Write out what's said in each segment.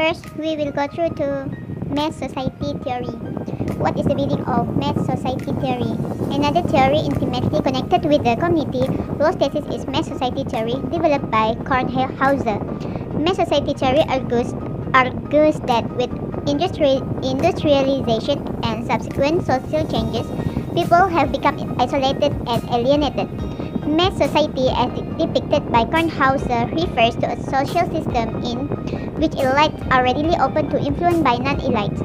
First, we will go through to mass society theory. What is the meaning of mass society theory? Another theory intimately connected with the community law thesis is mass society theory developed by Kornhauser. Mass society theory argues that with industrialization and subsequent social changes, people have become isolated and alienated. Mass society, as depicted by Kornhauser, refers to a social system in which elites are readily open to influence by non-elites.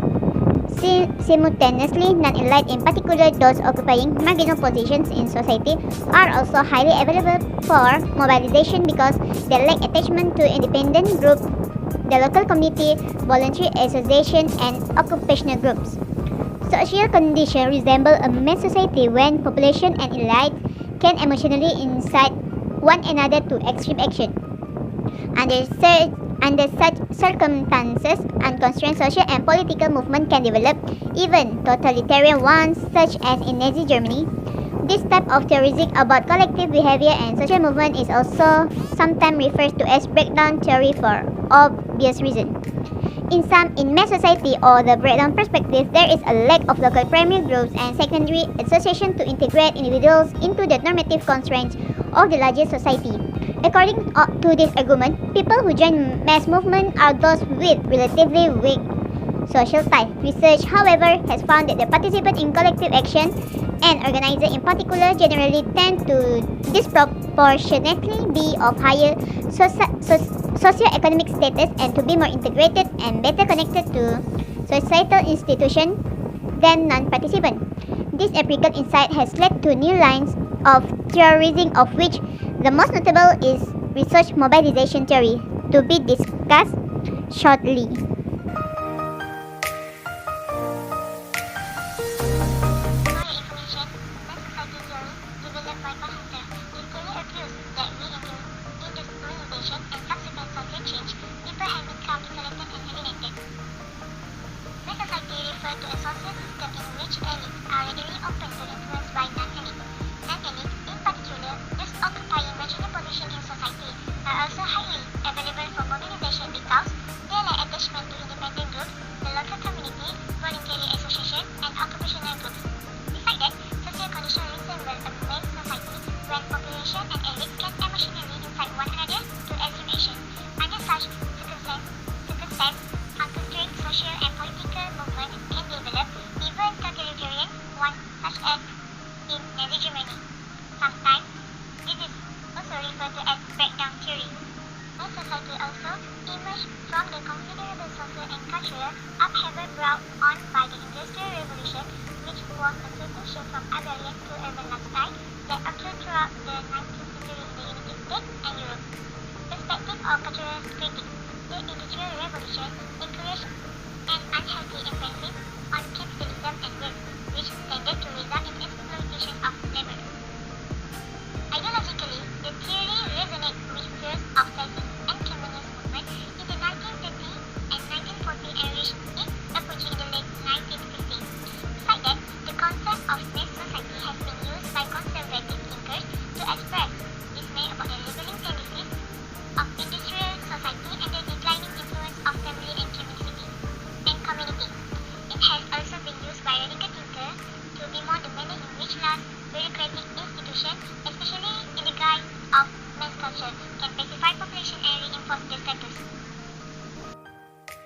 Simultaneously, non-elite, in particular those occupying marginal positions in society, are also highly available for mobilization because they lack attachment to independent groups, the local community, voluntary association, and occupational groups. Social conditions resemble a mass society when population and elite can emotionally incite one another to extreme action. Under such circumstances, unconstrained social and political movement can develop, even totalitarian ones such as in Nazi Germany. This type of theorizing about collective behavior and social movement is also sometimes referred to as breakdown theory for obvious reasons. In mass society or the breakdown perspective, there is a lack of local primary groups and secondary association to integrate individuals into the normative constraints of the larger society. According to this argument, people who join mass movement are those with relatively weak social ties. Research, however, has found that the participants in collective action and organizers in particular generally tend to disproportionately be of higher socio-economic status and to be more integrated and better connected to societal institutions than non-participants. This empirical insight has led to new lines of theorizing, of which the most notable is research mobilization theory, to be discussed shortly.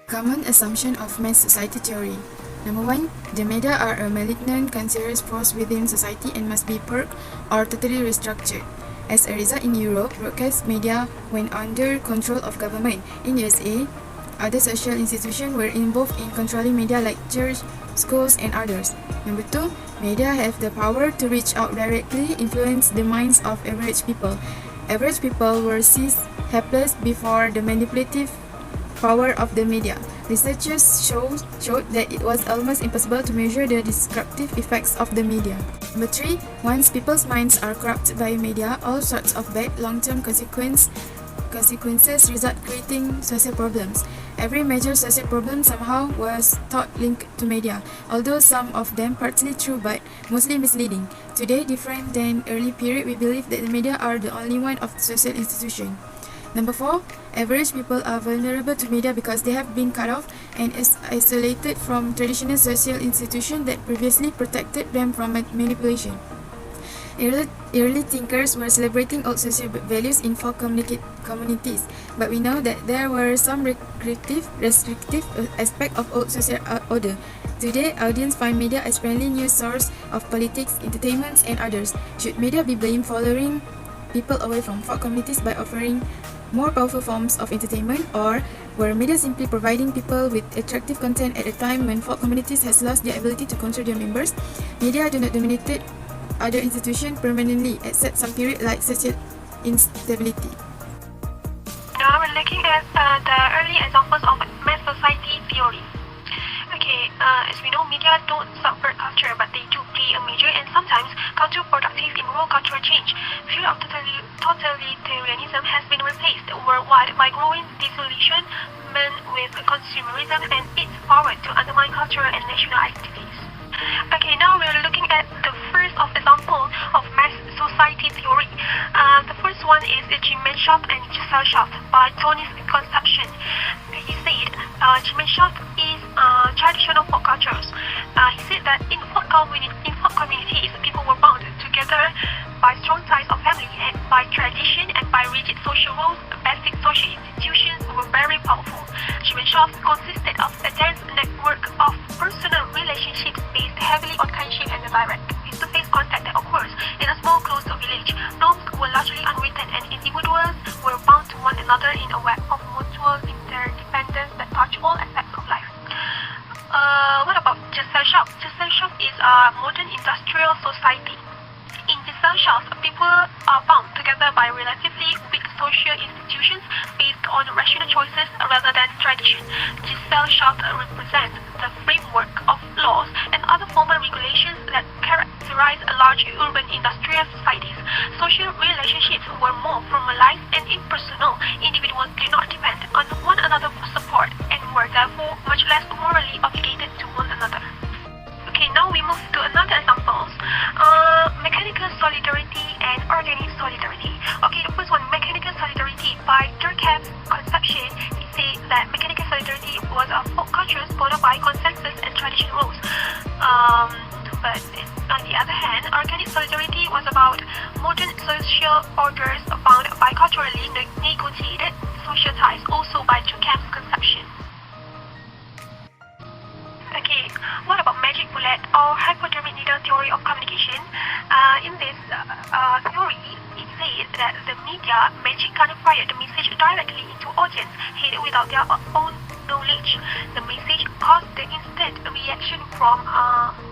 Common assumption of mass society theory. Number 1. The media are a malignant, cancerous force within society and must be purged or totally restructured. As a result, in Europe, broadcast media went under control of government. In USA, other social institutions were involved in controlling media like church, schools, and others. Number 2. Media have the power to reach out directly, influence the minds of average people. Average people were seized helpless before the manipulative power of the media. Researchers showed that it was almost impossible to measure the destructive effects of the media. Number 3. Once people's minds are corrupted by media, all sorts of bad long-term consequences result, creating social problems. Every major social problem somehow was thought linked to media, although some of them partly true but mostly misleading. Today, different than early period, we believe that the media are the only one of social institution. Number 4, average people are vulnerable to media because they have been cut off and isolated from traditional social institutions that previously protected them from manipulation. Early thinkers were celebrating old social values in folk communities, but we know that there were some restrictive aspects of old social order. Today, audience find media as friendly news source of politics, entertainment, and others. Should media be blamed for luring people away from folk communities by offering more powerful forms of entertainment, or were media simply providing people with attractive content at a time when folk communities has lost their ability to control their members? Media do not dominate other institutions permanently, except some period like social instability. Now we're looking at the early examples of mass society theory. Okay, as we know, media don't subvert culture, but they do play a major and sometimes counterproductive in world cultural change. Fear of totalitarianism has been replaced worldwide by growing disillusionment with consumerism and its power to undermine cultural and national identities. Okay, now we're looking at the first of example of mass society theory. The first one is Gemeinschaft and Gesellschaft by Tony's Conception. He said Gemeinschaft is traditional folk cultures. He said that in folk communities, people were bound together by strong ties of family and by tradition and by rigid social rules. Basic social institutions were very powerful. Gemeinschaft consisted of a dense network of personal relationships based heavily on kinship and direct face-to-face contact that occurs in a small closed village. Norms were largely unwritten and individuals were bound to one another in a web of mutual interdependence that touch all aspects of life. What about Gesellschaft? Gesellschaft is a modern industrial society. In Gesellschaft, people are bound together by relatively weak social institutions based on rational choices rather than tradition. Gesellschaft represents the framework of laws and other formal regulations that characterize large urban industrial societies. Social relationships were more formalized and impersonal. Individuals did not depend on one another for support and were therefore much less morally obligated to one another. Okay, now we move to another example. Mechanical solidarity and organic solidarity. Okay, the first one, mechanical solidarity by Durkheim's Conception. He said that mechanical solidarity was a folk culture born by consensus and tradition rules. But on the other hand, organic solidarity was about modern social orders found by culturally negotiated social ties, also by Durkheim's Conception. Okay, what about magic bullet or hypodermic needle theory of communication? In this theory, it said that the media magic can fire the message directly into audience head without their own knowledge. The message caused the instant reaction from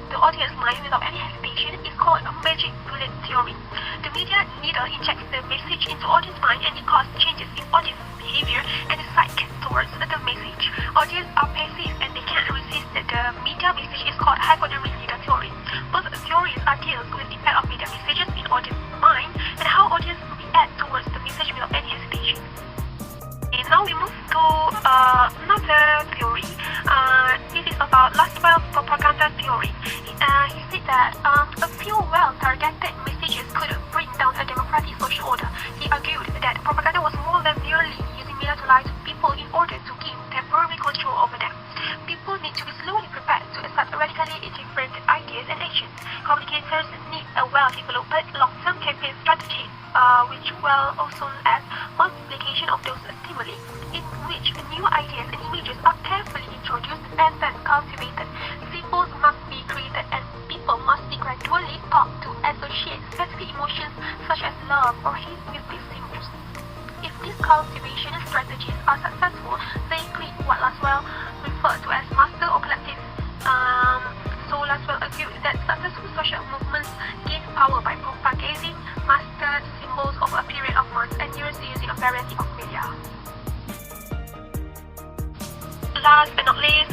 the audience mind without any hesitation is called a magic bullet theory. The media needle injects the message into audience mind and it causes changes in audience behavior and the psyche towards the message. Audience are passive and they can't resist the media message is called hypodermic needle theory. Both theories are deals with the impact of media messages in audience mind and how audience react towards the message without any hesitation. And now we move to another theory. This is about last mile propaganda theory. He said that a few well-targeted messages could bring down a democratic social order. He argued that propaganda was more than merely using media to lie to people in order to gain temporary control over them. People need to be slowly prepared to accept radically different ideas and actions. Communicators need a well-developed long-term campaign strategy, which will also add multiplication of those stimuli, in which new ideas and images are carefully introduced and then cultivated. Symbols must be created and people must be gradually taught to associate specific emotions such as love or hate with these symbols. If these cultivation strategies are successful, they create what Laswell referred to as master or collective. So Laswell argued that successful social movements gain power by propagating master symbols over a period of months and years using a variety of media. Last but not least,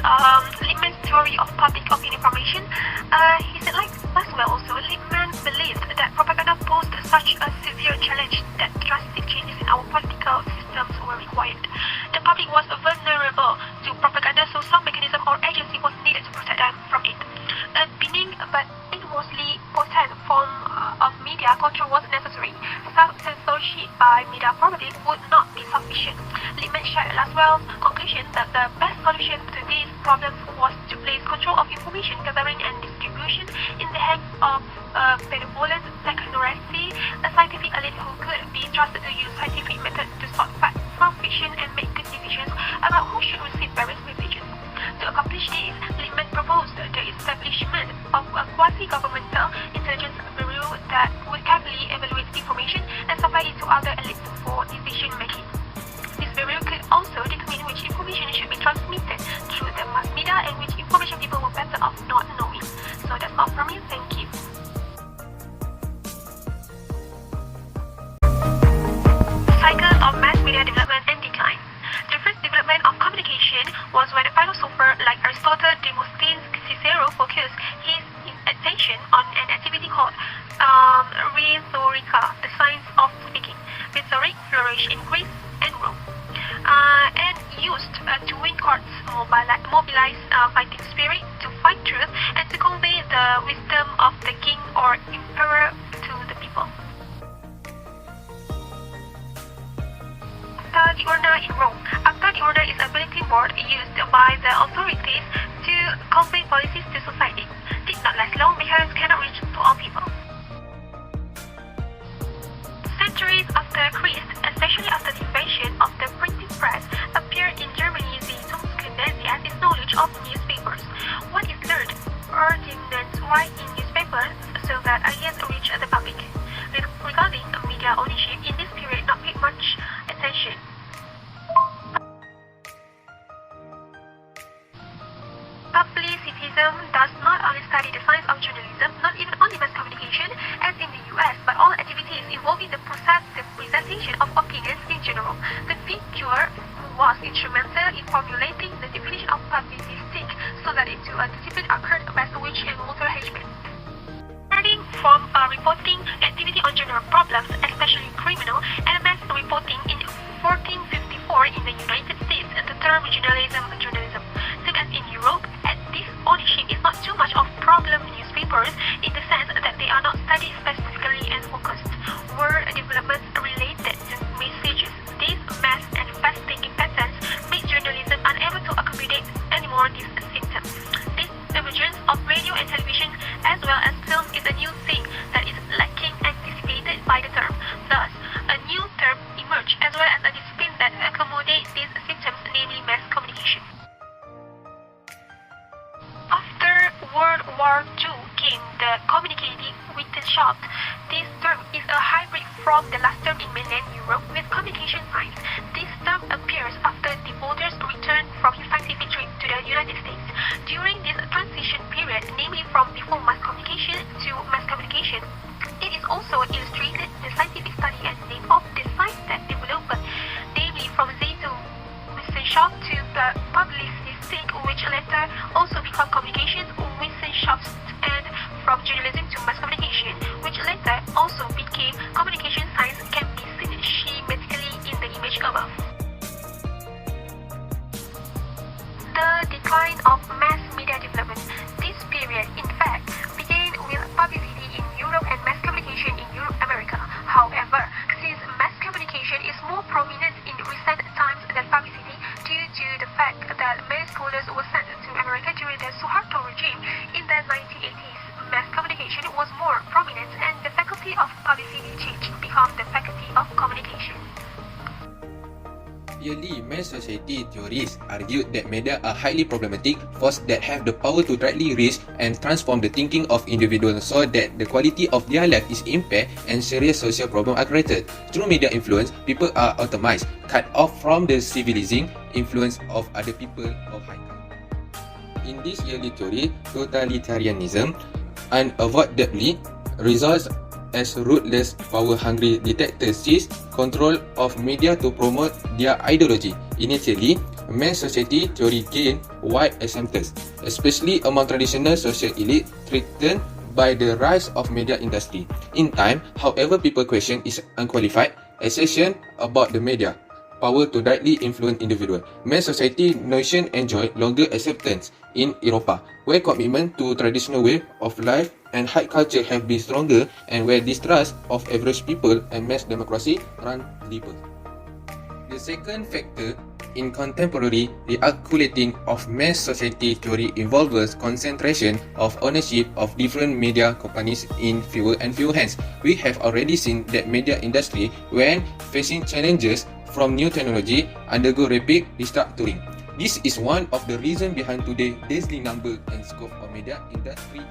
Lippmann's theory of public opinion formation. He said, like Laswell also, Lippmann believed that propaganda posed such a severe challenge that drastic changes in our political systems were required. The public was vulnerable to propaganda, so some mechanism or agency was needed to protect them from it. A benign but enormously potent form of media control was necessary. Self-censorship by media probably would not be sufficient. Lippmann shared Laswell's conclusion that the best solution to these problems was to place control of information gathering and distribution in the hands of a benevolent technocracy, a scientific elite who could be trusted to use scientific methods to sort facts from fiction and make good decisions about who should receive various messages. To accomplish this, Lippmann proposed the establishment of a quasi-governmental intelligence bureau that would carefully evaluate information and supply it to other elites for decision-making. This bureau could also determine which information should be transmitted through the mass media and which information people were better off not knowing. So that's all from me. Thank you. Cycle of mass media development and decline. The first development of communication was when a philosopher like Aristotle, Demosthenes, Cicero focused his attention on an activity called rhetorica, the science of speaking. Rhetoric flourished in Greece and Rome and used to win courts, mobilize fighting spirit, to find truth, and to convey the wisdom of the king or emperor to the people. Acta diurna in Rome. Acta diurna is a bulletin board used by the authorities to convey policies to society. Did not last long because cannot reach to all people. Centuries after Christ, especially after the invention of the printing press, appeared in Germany the Zunskundesias is knowledge of newspapers. What is learned? Ordinance write in newspapers so that ideas reach the public. Regarding media ownership, in this period not paid much attention. Publicitism does not only study the science of journalism, not even only mass communication, as in the US, but all activities involving the presentation of opinions in general. The figure who was instrumental in formulating the definition of publicistic so that into a discipline occurred by Which and Walter Hedgeman. Starting from reporting activity on general problems, especially criminal and mass reporting in 1454 in the United States, the term journalism took as in Europe, and this ownership is not too much of problem newspapers in the sense that they are not studied specifically and focused. Were developments related to messages. These mass and fast-taking patterns make journalism unable to accommodate anymore these symptoms. This emergence of radio and television as well as film is a new thing that is lacking anticipated by the term. Thus, a new term emerged as well as a discipline that accommodates these symptoms, namely mass communication. After World War II came the communicating wissenschaft. This term is a hybrid from the last term in mainland Europe with communication science. This term appears after the Boulder's return from his scientific trip to the United States. During this transition period, namely from before mass communication to mass communication, it is also illustrated the scientific study and name of the science that developed, namely from ZAILANI wissenschaft to the publicistic, which later also become communication wissenschaft, and from journalism to mass communication, which later also became communication science, can be seen schematically in the image above. The decline of mass media development. This period, in fact, began with publicity in Europe and mass communication in America. However, since mass communication is more prominent in recent times than publicity due to the fact that many scholars were sent to America during the Suharto regime in the 1980s, mass communication was more prominent and the faculty of publicity changed to become the faculty of communication. Early mass society theorists argued that media are highly problematic forces that have the power to directly reach and transform the thinking of individuals so that the quality of their life is impaired and serious social problems are created. Through media influence, people are automized, cut off from the civilizing influence of other people of high class. In this early theory, totalitarianism unavoidably results as ruthless, power-hungry dictators seize control of media to promote their ideology. Initially, mass society theory gained wide acceptance, especially among traditional social elite threatened by the rise of media industry. In time, however, people question its unqualified assertion about the media power to directly influence individuals. Mass society notion enjoyed longer acceptance in Europa, where commitment to traditional way of life and high culture have been stronger, and where distrust of average people and mass democracy run deeper. The second factor in contemporary rearticulating of mass society theory involves concentration of ownership of different media companies in fewer and fewer hands. We have already seen that media industry, when facing challenges from new technology, undergo rapid restructuring. This is one of the reasons behind today's dazzling number and scope of media industry